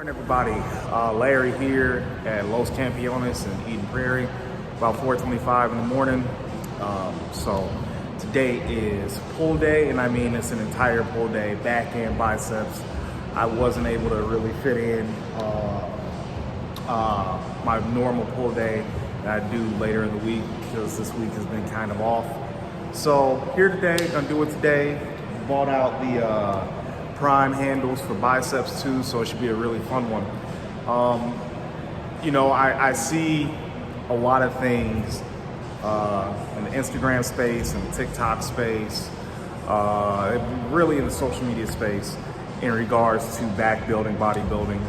Morning, everybody. Larry here at Los Campeones in Eden Prairie, about 4:25 in the morning. So today is pull day, and I mean it's an entire pull day, back and biceps. I wasn't able to really fit in my normal pull day that I do later in the week because this week has been kind of off. So here today, gonna do it today. Bought out the prime handles for biceps too, so it should be a really fun one. I see a lot of things in the Instagram space and the TikTok space, really in the social media space in regards to back building, bodybuilding.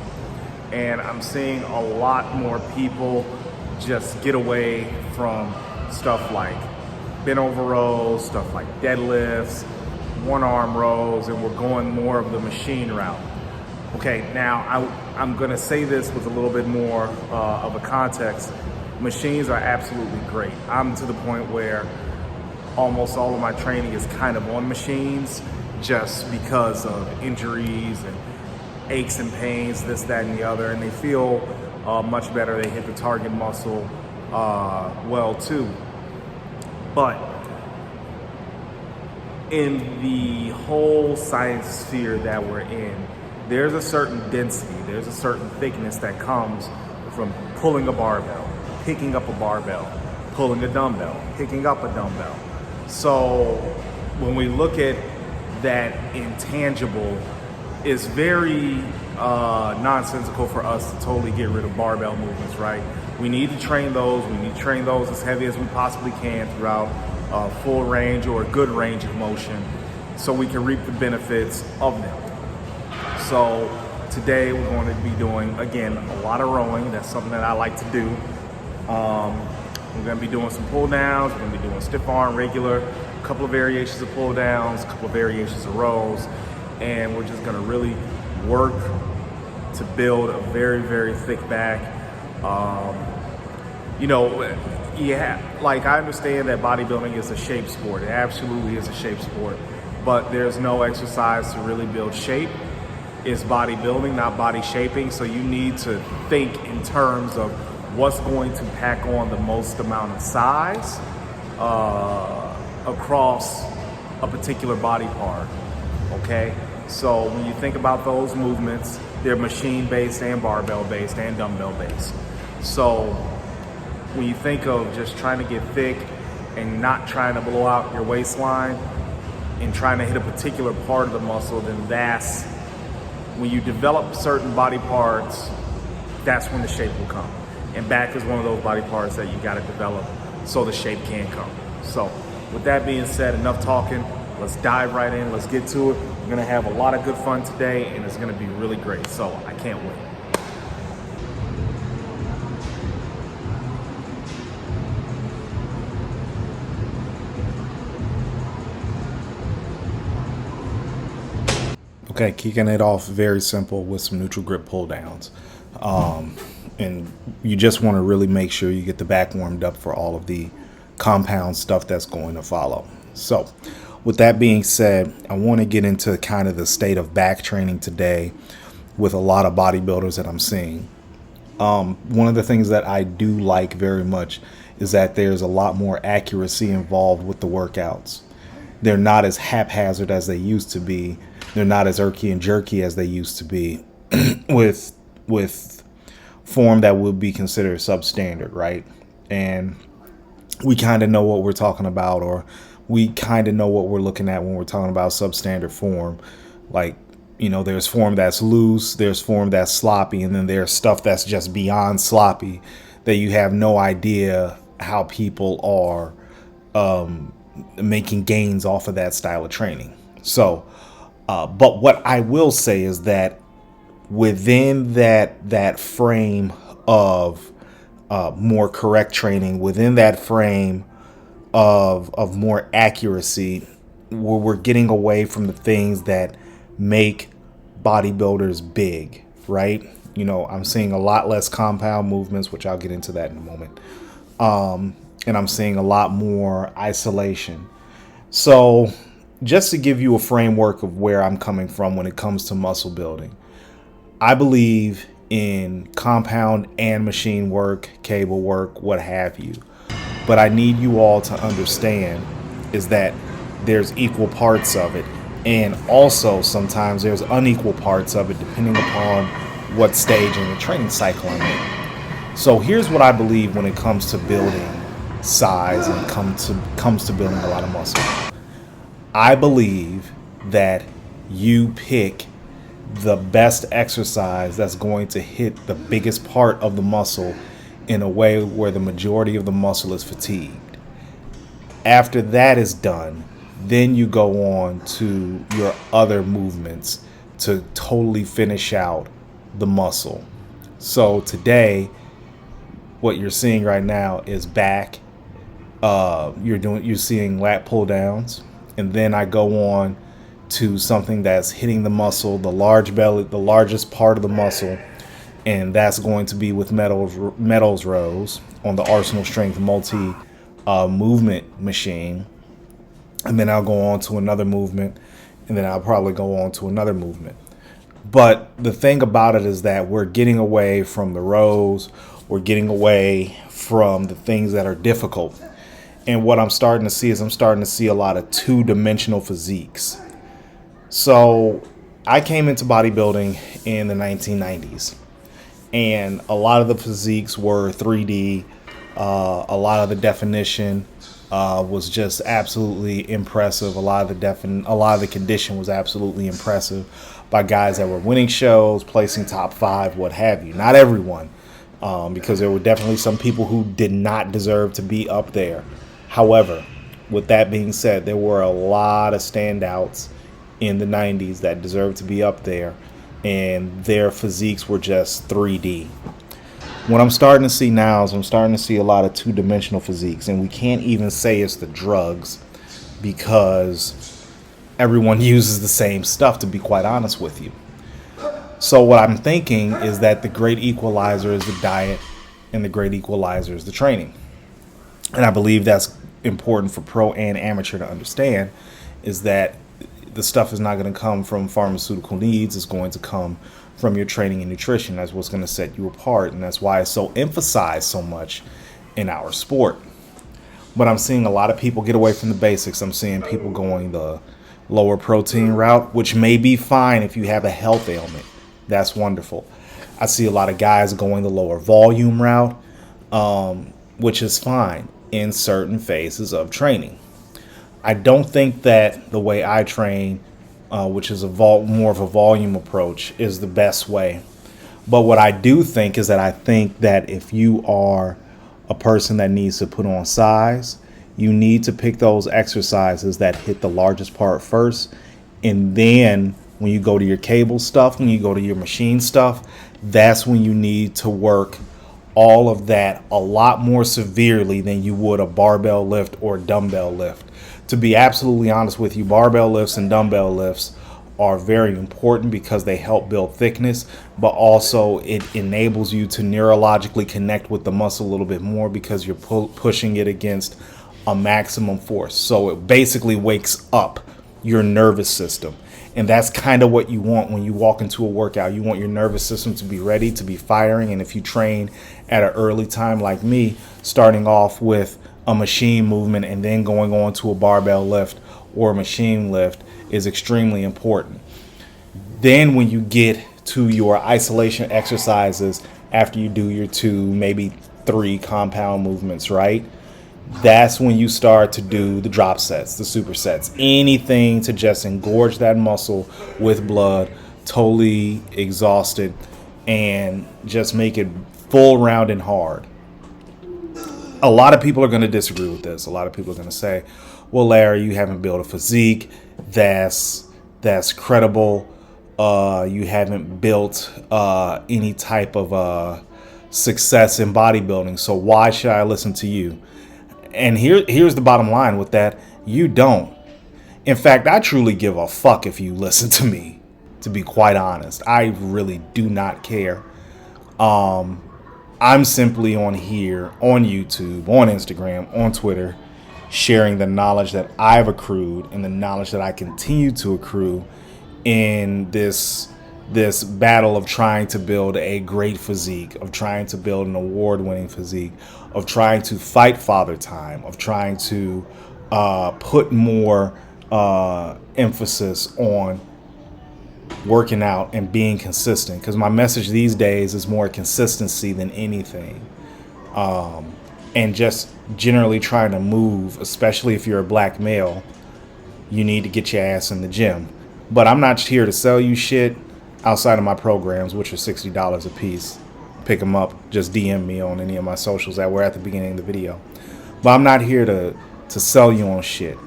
And I'm seeing a lot more people just get away from stuff like bent over rows, stuff like deadlifts, one arm rows, and we're going more of the machine route. Okay, now I'm gonna say this with a little bit more of a context. Machines are absolutely great. I'm to the point where almost all of my training is kind of on machines just because of injuries and aches and pains, this, that, and the other, and they feel much better. They hit the target muscle well too. But in the whole science sphere that we're in, there's a certain density, there's a certain thickness that comes from pulling a barbell, picking up a barbell, pulling a dumbbell, picking up a dumbbell. So when we look at that intangible, it's very nonsensical for us to totally get rid of barbell movements, right? We need to train those. We need to train those as heavy as we possibly can throughout full range or a good range of motion so we can reap the benefits of them. So today we're going to be doing, again, a lot of rowing. That's something that I like to do. We're going to be doing some pull downs. We're going to be doing stiff arm, regular, a couple of variations of pull downs, a couple of variations of rows, and we're just going to really work to build a very, very thick back. I understand that bodybuilding is a shape sport. It absolutely is a shape sport, but there's no exercise to really build shape. It's bodybuilding, not body shaping. So you need to think in terms of what's going to pack on the most amount of size across a particular body part, okay? So when you think about those movements, they're machine-based and barbell-based and dumbbell-based. So when you think of just trying to get thick and not trying to blow out your waistline and trying to hit a particular part of the muscle, then that's when you develop certain body parts, that's when the shape will come. And back is one of those body parts that you got to develop so the shape can come. So with that being said, enough talking. Let's dive right in. Let's get to it. We're going to have a lot of good fun today, and it's going to be really great. So I can't wait. Okay, kicking it off very simple with some neutral grip pull downs. And you just want to really make sure you get the back warmed up for all of the compound stuff that's going to follow. So with that being said, I want to get into kind of the state of back training today with a lot of bodybuilders that I'm seeing. One of the things that I do like very much is that there's a lot more accuracy involved with the workouts. They're not as haphazard as they used to be. They're not as irky and jerky as they used to be with form that would be considered substandard, right? And we kind of know what we're talking about, or we kind of know what we're looking at when we're talking about substandard form. Like, there's form that's loose, there's form that's sloppy, and then there's stuff that's just beyond sloppy that you have no idea how people are making gains off of that style of training. So, but what I will say is that within that frame of more correct training, within that frame of more accuracy, we're getting away from the things that make bodybuilders big, right? I'm seeing a lot less compound movements, which I'll get into that in a moment. And I'm seeing a lot more isolation. So just to give you a framework of where I'm coming from when it comes to muscle building, I believe in compound and machine work, cable work, what have you. But I need you all to understand is that there's equal parts of it. And also sometimes there's unequal parts of it depending upon what stage in the training cycle I'm in. So here's what I believe when it comes to building size and comes to building a lot of muscle. I believe that you pick the best exercise that's going to hit the biggest part of the muscle in a way where the majority of the muscle is fatigued. After that is done, then you go on to your other movements to totally finish out the muscle. So today, what you're seeing right now is back. You're seeing lat pull downs, and then I go on to something that's hitting the muscle, the large belly, the largest part of the muscle, and that's going to be with metals rows on the Arsenal Strength multi movement machine. And then I'll go on to another movement, and then I'll probably go on to another movement. But the thing about it is that we're getting away from the rows, we're getting away from the things that are difficult. And what I'm starting to see is a lot of two-dimensional physiques. So I came into bodybuilding in the 1990s, and a lot of the physiques were 3D. A lot of the definition was just absolutely impressive. A lot of the condition was absolutely impressive by guys that were winning shows, placing top 5, what have you. Not everyone, because there were definitely some people who did not deserve to be up there. However, with that being said, there were a lot of standouts in the 90s that deserved to be up there, and their physiques were just 3D. What I'm starting to see now is I'm starting to see a lot of two-dimensional physiques, and we can't even say it's the drugs because everyone uses the same stuff, to be quite honest with you. So what I'm thinking is that the great equalizer is the diet, and the great equalizer is the training. And I believe that's important for pro and amateur to understand, is that the stuff is not going to come from pharmaceutical needs. It's going to come from your training and nutrition. That's what's going to set you apart, and that's why it's so emphasized so much in our sport. But I'm seeing a lot of people get away from the basics. I'm seeing people going the lower protein route, which may be fine if you have a health ailment. That's wonderful. I see a lot of guys going the lower volume route, which is fine in certain phases of training. I don't think that the way I train, which is more of a volume approach, is the best way. But what I do think is that I think that if you are a person that needs to put on size, you need to pick those exercises that hit the largest part first. And then when you go to your cable stuff, when you go to your machine stuff, that's when you need to work all of that a lot more severely than you would a barbell lift or dumbbell lift. To be absolutely honest with you, barbell lifts and dumbbell lifts are very important because they help build thickness, but also it enables you to neurologically connect with the muscle a little bit more because you're pushing it against a maximum force. So it basically wakes up your nervous system. And that's kind of what you want when you walk into a workout. You want your nervous system to be ready, to be firing. And if you train at an early time like me, starting off with a machine movement and then going on to a barbell lift or a machine lift is extremely important. Then when you get to your isolation exercises after you do your 2, maybe 3 compound movements, right? That's when you start to do the drop sets, the supersets, anything to just engorge that muscle with blood, totally exhausted, and just make it full round and hard. A lot of people are going to disagree with this. A lot of people are going to say, well, Larry, you haven't built a physique that's credible. You haven't built any type of success in bodybuilding. So why should I listen to you? And here's the bottom line with that. You don't. In fact, I truly give a fuck if you listen to me, to be quite honest. I really do not care. I'm simply on here, on YouTube, on Instagram, on Twitter, sharing the knowledge that I've accrued and the knowledge that I continue to accrue in this this battle of trying to build a great physique, of trying to build an award-winning physique, of trying to fight father time, of trying to put more emphasis on working out and being consistent. Because my message these days is more consistency than anything. And just generally trying to move, especially if you're a black male, you need to get your ass in the gym. But I'm not here to sell you shit outside of my programs, which are $60 a piece. Pick them up. Just DM me on any of my socials that were at the beginning of the video. But I'm not here to sell you on shit.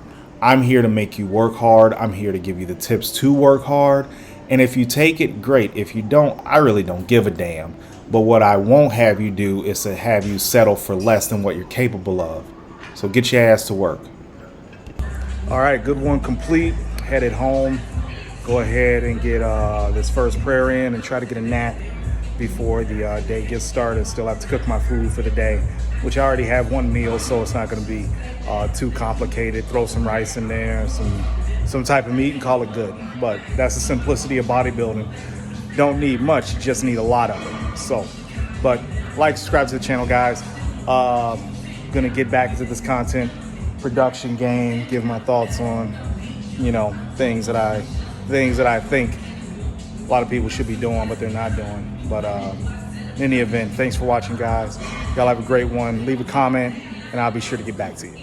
I'm here to make you work hard. I'm here to give you the tips to work hard. And if you take it, great. If you don't, I really don't give a damn. But what I won't have you do is to have you settle for less than what you're capable of. So get your ass to work. All right, good one complete. Headed home. Go ahead and get this first prayer in and try to get a nap before the day gets started. Still have to cook my food for the day, which I already have one meal, so it's not going to be too complicated. Throw some rice in there, some type of meat, and call it good. But that's the simplicity of bodybuilding. Don't need much, you just need a lot of it. So, but like, subscribe to the channel, guys. Gonna get back into this content production game, give my thoughts on, things that I think a lot of people should be doing, but they're not doing. But in any event, thanks for watching, guys. Y'all have a great one. Leave a comment, and I'll be sure to get back to you.